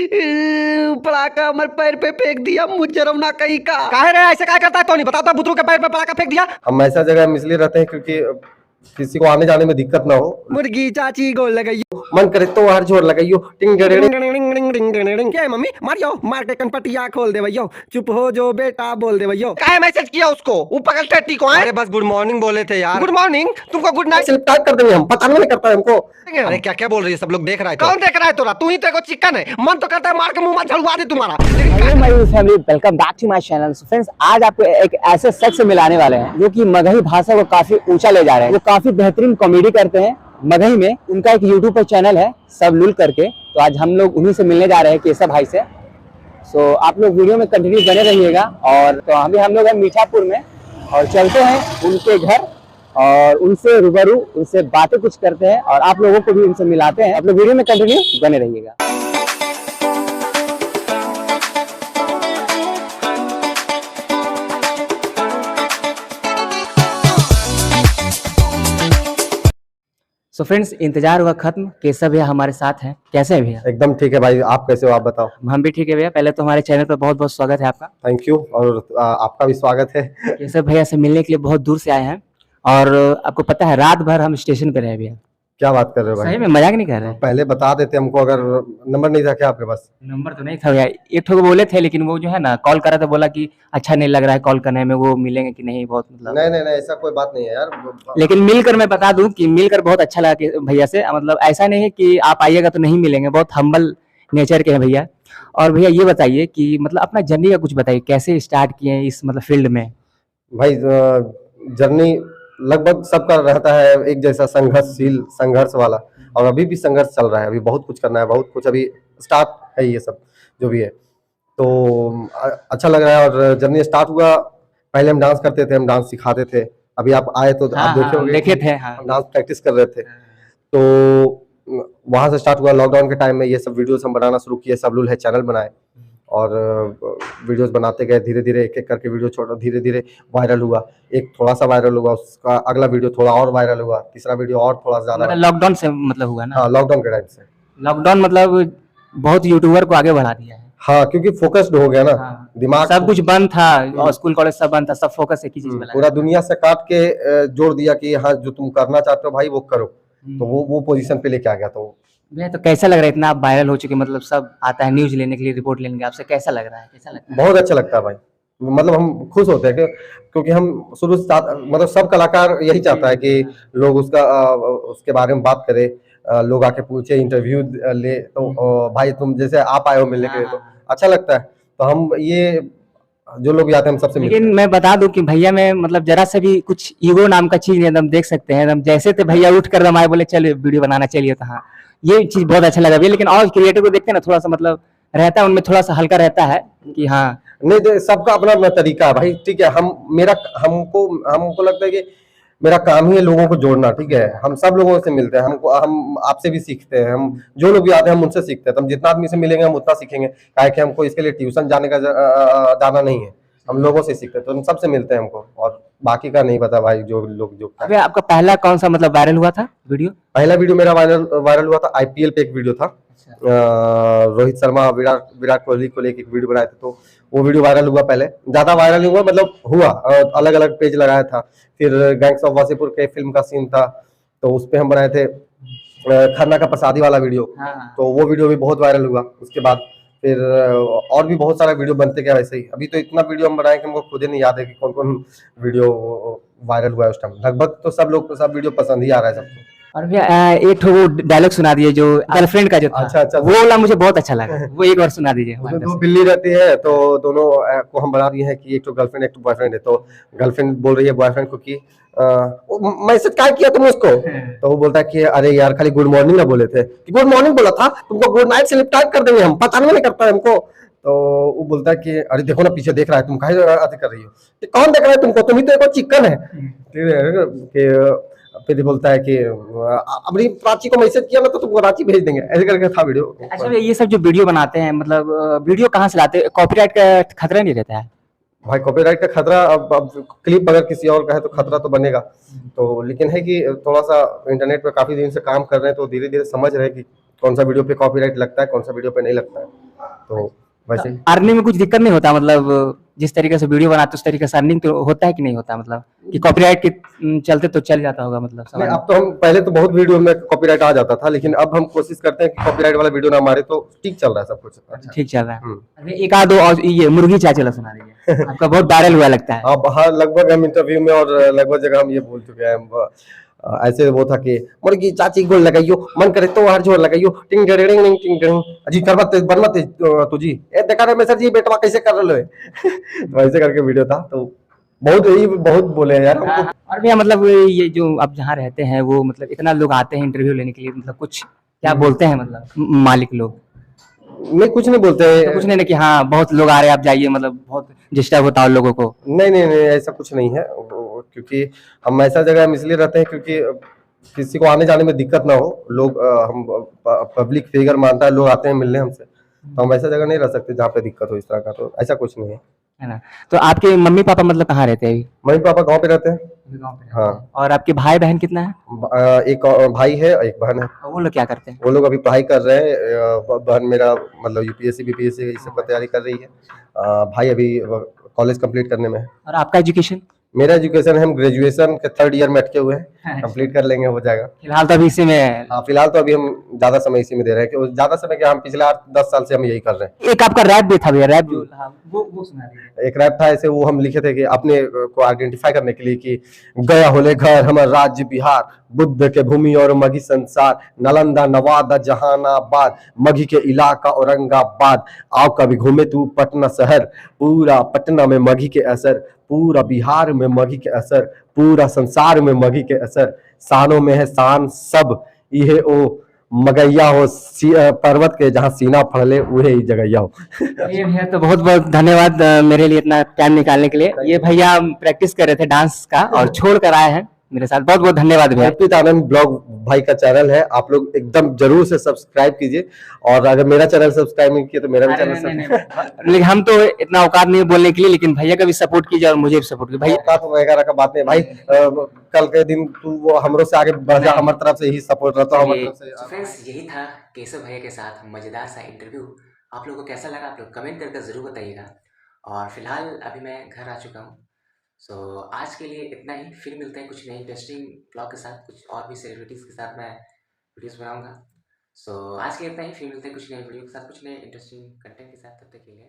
पड़ाका हमारे पैर पे फेंक दिया, मुजरम ना कहीं का। काहे रे ऐसे क्या करता है? तो नहीं बताता बुतरू के पैर पे पड़ाका फेंक दिया। हम ऐसा जगह में इसलिए रहते हैं क्योंकि किसी को आने जाने में दिक्कत ना हो। मुर्गी चाची गोल लगाइयो, मन करे तो हर जोर लगाइयो। टिंग डड़ेड़िंग। क्या है मम्मी? मारियो, मार के कनपटिया खोल दे भैया। चुप हो जो बेटा, बोल दे भैया। काहे मैसेज किया उसको? वो पकड़ टट्टी को है। अरे बस गुड मॉर्निंग बोले थे यार। गुड मॉर्निंग, तुमको गुड नाइट। स्लिप टाइट कर देंगे हम, पता नहीं करता है हमको। अरे क्या क्या बोल रही है, सब लोग देख रहा है। कौन देख रहा है तोरा? तू ही तेरे को चिकन है। मन तो करता है मार के मुंह में झड़वा दे तुम्हारा। Hello my family, welcome back to my channel. Friends, आज आपको एक ऐसे शख्स से मिलाने वाले हैं जो कि मगही भाषा को काफी ऊंचा ले जा रहे हैं। वो काफी बेहतरीन कॉमेडी करते हैं मगही में। उनका एक यूट्यूब पर चैनल है सब लुल करके। तो आज हम लोग उन्हीं से मिलने जा रहे हैं, केशव भाई से। सो आप लोग वीडियो में कंटिन्यू बने रहिएगा। और तो अभी हम लोग हैं मीठापुर में और चलते हैं उनके घर और उनसे रूबरू, उनसे बातें कुछ करते हैं और आप लोगों को भी उनसे मिलाते हैं। आप लोग वीडियो में कंटिन्यू बने रहिएगा। सो फ्रेंड्स, इंतजार हुआ खत्म। केशव भैया हमारे साथ हैं। कैसे हैं भैया? एकदम ठीक है भाई, आप कैसे हो? आप बताओ। हम भी ठीक है भैया। पहले तो हमारे चैनल पर बहुत बहुत स्वागत है आपका। थैंक यू, और आपका भी स्वागत है। केशव भैया से मिलने के लिए बहुत दूर से आए हैं और आपको पता है रात भर हम स्टेशन पे रहे भैया। क्या बात कर रहे हो भाई? सही में मजाक नहीं कर रहे हैं। पहले बता देते हमको, अगर नंबर नहीं था क्या आपके पास? नंबर तो नहीं था भैया, एक ठो बोले थे लेकिन वो जो है ना कॉल करा था, बोला कि अच्छा नहीं लग रहा है कॉल करने में, वो मिलेंगे कि नहीं, बहुत मतलब। नहीं नहीं नहीं, ऐसा कोई बात नहीं है यार। लेकिन मिलकर मैं बता दूं कि मिलकर बहुत अच्छा लगा कि भैया से। मतलब ऐसा नहीं है कि आप आइएगा तो नहीं मिलेंगे, बहुत हम्बल नेचर के हैं भैया। और भैया ये बताइए कि मतलब अपना जर्नी का कुछ बताइए, कैसे स्टार्ट किए हैं इस मतलब फील्ड में? भाई जर्नी लगभग सबका रहता है एक जैसा, संघर्षशील, संघर्ष वाला। और अभी भी संघर्ष चल रहा है, अभी बहुत कुछ करना है, बहुत कुछ अभी स्टार्ट है ये सब जो भी है। तो अच्छा लग रहा है। और जर्नी स्टार्ट हुआ, पहले हम डांस करते थे, हम डांस सिखाते थे। अभी आप आए तो आप देखे होंगे, देखे थे। हाँ। हम डांस प्रैक्टिस कर रहे थे। तो वहां से स्टार्ट हुआ। लॉकडाउन के टाइम में ये सब वीडियोस हम बनाना शुरू किए, सब लुल है चैनल बनाए और वीडियोस बनाते गए। धीरे धीरे एक एक करके वीडियो छोड़ा, धीरे धीरे वायरल हुआ। एक थोड़ा सा वायरल हुआ, उसका अगला वीडियो थोड़ा और वायरल हुआ, तीसरा वीडियो और थोड़ा ज्यादा। लॉकडाउन से मतलब हुआ ना? हाँ, लॉकडाउन के टाइम से। लॉकडाउन मतलब बहुत यूट्यूबर को आगे बढ़ा दिया है। हाँ, क्योंकि फोकस्ड हो गया ना। हाँ। दिमाग सब कुछ बंद था और स्कूल कॉलेज सब बंद था, सब फोकस एक ही चीज पे पूरा दुनिया से काट के जोड़ दिया कि हाँ, जो तुम करना चाहते हो भाई वो करो। तो वो पोजीशन पे लेके आ गया। तो भैया तो कैसा लग रहा है, इतना आप वायरल हो चुके, मतलब सब आता है न्यूज लेने के लिए, रिपोर्ट लेने के लिए, आपसे कैसा लग रहा है? कैसा लगता है? बहुत अच्छा लगता है भाई। मतलब हम खुश होते हैं क्योंकि हम शुरू से मतलब सब कलाकार यही चाहता है कि लोग उसके बारे में बात करे, लोग आके पूछे, इंटरव्यू ले। तो भाई तुम जैसे आप आए हो मिलने के लिए, तो अच्छा लगता है। तो हम ये जो लोग भी आते हैं हम सबसे मिलते हैं। लेकिन मैं बता दूं कि भैया में मतलब जरा से भी कुछ ईगो नाम का चीज नहीं, एकदम देख सकते हैं एकदम जैसे थे भैया, उठ कर दम आए, बोले चलो वीडियो बनाना चाहिए। तो हाँ, ये चीज बहुत अच्छा लगा भैया। लेकिन और क्रिएटर को देखते हैं ना, थोड़ा सा मतलब रहता है उनमें, थोड़ा सा हल्का रहता है कि हाँ। नहीं, सबका अपना अपना तरीका है भाई। ठीक है, हमको लगता है कि मेरा काम ही है लोगों को जोड़ना। ठीक है, हम सब लोगों से मिलते हैं, हम आपसे भी सीखते हैं। हम जो लोग भी आते हैं हम उनसे सीखते हैं। तो हम जितना आदमी से मिलेंगे हम उतना सीखेंगे, काहे कि हमको इसके लिए ट्यूशन जाना नहीं है, हम लोगों से सीखते हैं। तो हम सबसे मिलते हैं हमको, और बाकी का नहीं पता भाई। जो लोग जो अबे आपका पहला कौन सा मतलब वायरल हुआ था वीडियो? पहला वीडियो मेरा वायरल हुआ था, आईपीएल पे एक वीडियो था। रोहित शर्मा विराट कोहली को लेकर एक वीडियो बनाए थे, तो वो वीडियो वायरल हुआ। पहले ज्यादा वायरल नहीं हुआ, मतलब हुआ, अलग अलग पेज लगाया था। फिर गैंग्स ऑफ वासेपुर के फिल्म का सीन था, तो उस पे हम बनाए थे खन्ना का प्रसादी वाला वीडियो। हाँ। तो वो वीडियो भी बहुत वायरल हुआ। उसके बाद फिर और भी बहुत सारा वीडियो बनते गया वैसे ही। अभी तो इतना वीडियो हम बनाए कि हमको खुद ही नहीं याद है कि कौन कौन वीडियो वायरल हुआ है उस टाइम। लगभग तो सब लोग को सब वीडियो पसंद ही आ रहा है सबको। और भैया एक ठो वो डायलॉग सुना दिए जो गर्लफ्रेंड का जो था। अच्छा। वो वाला मुझे बहुत अच्छा लगा, वो एक बार सुना दीजिए। उसमें दो बिल्ली रहती है, तो दोनों को हम बना दिए हैं कि एक तो गर्लफ्रेंड एक तो बॉयफ्रेंड है। तो गर्लफ्रेंड बोल रही है बॉयफ्रेंड को कि मैसेज क्या किया तुमने उसको? तो वो बोलता है कि अरे यार खाली गुड मॉर्निंग ना बोले थे, कि गुड मॉर्निंग बोला था, तुमको गुड नाइट स्लिप टाइप कर देंगे हम, पता नहीं करता है हमको। तो वो बोलता है कि अरे देखो ना पीछे देख रहा है, तुम काहे अति कर रही हो? कि कौन देख रहा है तुमको, तुम ही तो एक चिकन है। ठीक है, फिर बोलता है कि अभी प्राची को मैसेज किया ना तो तुमको रांची भेज देंगे, ऐसे करके था वीडियो। अच्छा भैया, ये सब जो वीडियो बनाते हैं मतलब वीडियो कहाँ से लाते हैं? कॉपीराइट का खतरा नहीं रहता है? भाई कॉपीराइट का खतरा, अब क्लिप अगर किसी और का है तो खतरा तो बनेगा। तो लेकिन है कि थोड़ा सा इंटरनेट पे काफी दिन से काम कर रहे हैं, तो धीरे धीरे समझ रहे हैं कि कौन सा वीडियो पे कॉपीराइट लगता है, कौन सा वीडियो पे नहीं लगता है। तो वैसे अर्निंग में कुछ दिक्कत नहीं होता, मतलब जिस तरीके से वीडियो बनाते उस तरीके से अर्निंग तो होता है कि नहीं होता, मतलब कि कॉपीराइट के चलते तो चल जाता होगा, मतलब नहीं, समझ अब तो हम पहले तो बहुत वीडियो में कॉपीराइट आ जाता था, लेकिन अब हम कोशिश करते हैं कि कॉपीराइट वाला वीडियो ना मारे, तो ठीक चल रहा है सब कुछ अच्छा। ठीक चल रहा है। हम्म। अरे एक आध दो और ये मुर्गी चाचा सुना दीजिए, आपका बहुत वायरल हुआ लगता है। अब हाँ, लगभग हम इंटरव्यू में और लगभग जगह हम ये बोल चुके हैं। ऐसे वो था कि मुर्गी चाची गोल लगाइयो, मन करे तो हर जोर लगाइयो, टिंग टिंग टिंग टिंग टिंग टिंग। अजी करबत बनमत तुझी ए देखा रे मैं सर जी बेटवा कैसे कर रहे हो। तो ऐसे करके वीडियो था, तो बहुत यही बहुत बोले हैं यार हमको। और भैया मतलब ये जो आप जहाँ रहते हैं वो मतलब इतना लोग आते हैं इंटरव्यू लेने के लिए, मतलब कुछ क्या बोलते हैं मतलब मालिक लोग? नहीं, कुछ नहीं बोलते तो कुछ नहीं ना कि हाँ बहुत लोग आ रहे हैं आप जाइए, मतलब बहुत डिस्टर्ब होता है उन लोगों को? नहीं नहीं नहीं, ऐसा कुछ नहीं है। क्योंकि हम ऐसा जगह हम इसलिए रहते हैं क्योंकि किसी को आने जाने में दिक्कत ना हो। लोग हम पब्लिक फिगर मानता है, लोग आते हैं मिलने हमसे, तो हम ऐसा जगह नहीं रह सकते जहाँ पे दिक्कत हो इस तरह का, तो ऐसा कुछ नहीं है। है ना? तो आपके मम्मी पापा मतलब कहाँ रहते हैं अभी? मम्मी पापा गाँव पे रहते हैं। गाँव पे? हाँ। और आपके भाई बहन कितना है? एक भाई है, एक बहन है। और वो लोग क्या करते हैं? वो लोग अभी पढ़ाई कर रहे हैं। बहन मेरा मतलब यूपीएससी बीपीएससी इस सब का तैयारी कर रही है। भाई अभी कॉलेज कंप्लीट करने में है। और आपका एजुकेशन? मेरा एजुकेशन, हम ग्रेजुएशन के 3rd ईयर में अटके हुए हैं, कंप्लीट कर लेंगे, हो जाएगा। फिलहाल तो अभी इसी में। हाँ, फिलहाल तो अभी हम ज्यादा समय इसी में दे रहे हैं, कि ज्यादा समय क्या, हम पिछले 8-10 साल से हम यही कर रहे हैं। एक आपका रैप भी था भैया, रैप जो वो सुना दीजिए। एक रैप था ऐसे, वो हम लिखे थे कि अपने को आइडेंटिफाई करने के लिए कि गया होले घर हमार राज्य बिहार, बुद्ध के भूमि और मगही संसार, नालंदा नवादा जहानाबाद, मगही के इलाका औरंगाबाद। आओ कभी घूमे तू पटना शहर, पूरा पटना में मगही के असर, पूरा बिहार में मगही के असर, पूरा संसार में मगही के असर। शानों में है शान सब, ये ओ मगैया हो पर्वत के जहाँ सीना फड़ले उहे ही जगैया हो। ये भैया तो बहुत बहुत धन्यवाद मेरे लिए इतना टाइम निकालने के लिए। ये भैया प्रैक्टिस कर रहे थे डांस का और छोड़ कर आए हैं मेरे साथ, बहुत बहुत धन्यवाद भैया। अर्पित आनंद ब्लॉग भाई का चैनल है, आप लोग एकदम जरूर से सब्सक्राइब कीजिए, और अगर मेरा चैनल सब्सक्राइब नहीं किया तो मेरा भी चैनल लेकिन हम तो इतना औकात नहीं है बोलने के लिए, लेकिन भैया का भी सपोर्ट कीजिए और मुझे भी सपोर्ट कीजिए भैया। औकात वगैरह का बात नहीं भाई। कल के दिन तू वो हमरो से आगे बढ़ जा, हमारी तरफ से ही सपोर्ट रहता है, हमारी तरफ से। फ्रेंड्स यही था केशव भैया के साथ मज़ेदार सा इंटरव्यू। आप लोगों को कैसा लगा आप लोग कमेंट करके ज़रूर बताइएगा। और फिलहाल अभी मैं घर आ चुका हूँ। सो आज के लिए इतना ही, फिर मिलते हैं कुछ नए इंटरेस्टिंग ब्लॉग के साथ, कुछ और भी सेलिब्रिटीज़ के साथ मैं वीडियोस बनाऊंगा। सो आज के लिए इतना ही, फिर मिलते हैं कुछ नए वीडियो के साथ, कुछ नए इंटरेस्टिंग कंटेंट के साथ। तब तक के लिए